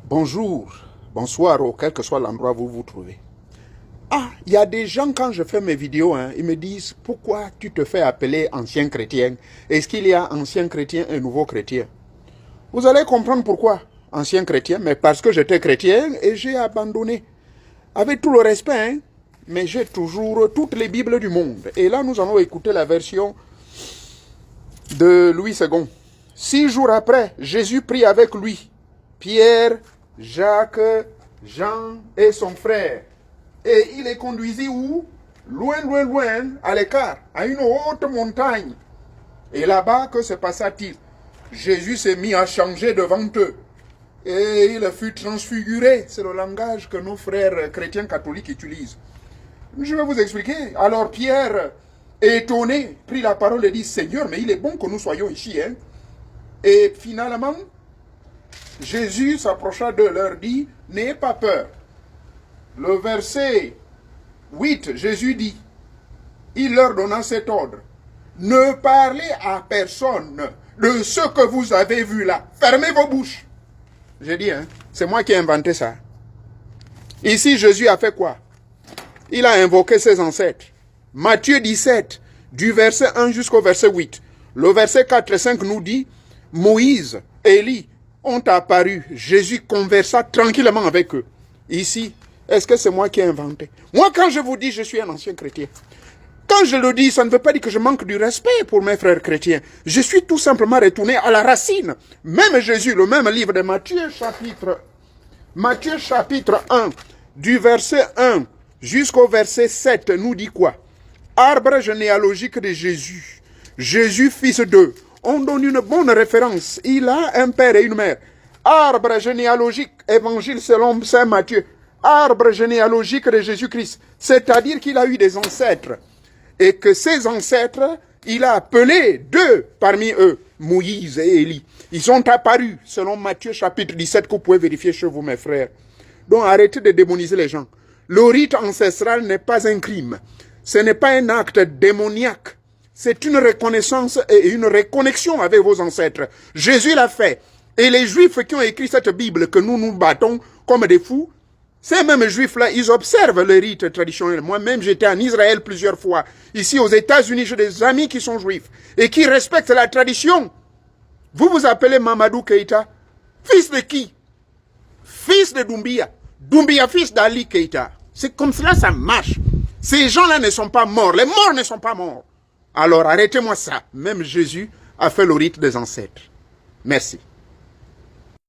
Bonjour, bonsoir, ou quel que soit l'endroit où vous vous trouvez. Ah, il y a des gens, quand je fais mes vidéos, ils me disent, pourquoi tu te fais appeler ancien chrétien? Est-ce qu'il y a ancien chrétien et nouveau chrétien? Vous allez comprendre pourquoi ancien chrétien, mais parce que j'étais chrétien et j'ai abandonné. Avec tout le respect, mais j'ai toujours toutes les Bibles du monde. Et là, nous allons écouter la version de Louis II. 6 jours après, Jésus prit avec lui Pierre, Jacques, Jean et son frère. Et il les conduisit où? Loin, loin, loin, à l'écart, à une haute montagne. Et là-bas, que se passa-t-il? Jésus s'est mis à changer devant eux. Et il fut transfiguré. C'est le langage que nos frères chrétiens catholiques utilisent. Je vais vous expliquer. Alors Pierre, étonné, prit la parole et dit, Seigneur, mais il est bon que nous soyons ici. Et finalement, Jésus s'approcha d'eux, leur dit, n'ayez pas peur. Le verset 8, Jésus dit, il leur donna cet ordre, ne parlez à personne de ce que vous avez vu là. Fermez vos bouches. J'ai dit, c'est moi qui ai inventé ça. Ici, Jésus a fait quoi? Il a invoqué ses ancêtres. Matthieu 17, du verset 1 jusqu'au verset 8. Le verset 4 et 5 nous dit, Moïse, Élie ont apparu. Jésus conversa tranquillement avec eux. Ici, est-ce que c'est moi qui ai inventé? Moi, quand je vous dis je suis un ancien chrétien, quand je le dis, ça ne veut pas dire que je manque du respect pour mes frères chrétiens. Je suis tout simplement retourné à la racine. Même Jésus, le même livre de Matthieu chapitre 1, du verset 1 jusqu'au verset 7, nous dit quoi? Arbre généalogique de Jésus. Jésus, fils d'eux. On donne une bonne référence. Il a un père et une mère. Arbre généalogique, évangile selon saint Matthieu. Arbre généalogique de Jésus-Christ. C'est-à-dire qu'il a eu des ancêtres. Et que ces ancêtres, il a appelé deux parmi eux, Moïse et Élie. Ils sont apparus, selon Matthieu chapitre 17, que vous pouvez vérifier chez vous, mes frères. Donc arrêtez de démoniser les gens. Le rite ancestral n'est pas un crime. Ce n'est pas un acte démoniaque. C'est une reconnaissance et une reconnexion avec vos ancêtres. Jésus l'a fait. Et les Juifs qui ont écrit cette Bible que nous nous battons comme des fous, ces mêmes Juifs-là, ils observent le rite traditionnel. Moi-même, j'étais en Israël plusieurs fois. Ici, aux États-Unis, j'ai des amis qui sont juifs et qui respectent la tradition. Vous vous appelez Mamadou Keïta? Fils de qui? Fils de Doumbia. Doumbia, fils d'Ali Keïta. C'est comme cela, ça marche. Ces gens-là ne sont pas morts. Les morts ne sont pas morts. Alors, arrêtez-moi ça. Même Jésus a fait le rite des ancêtres. Merci.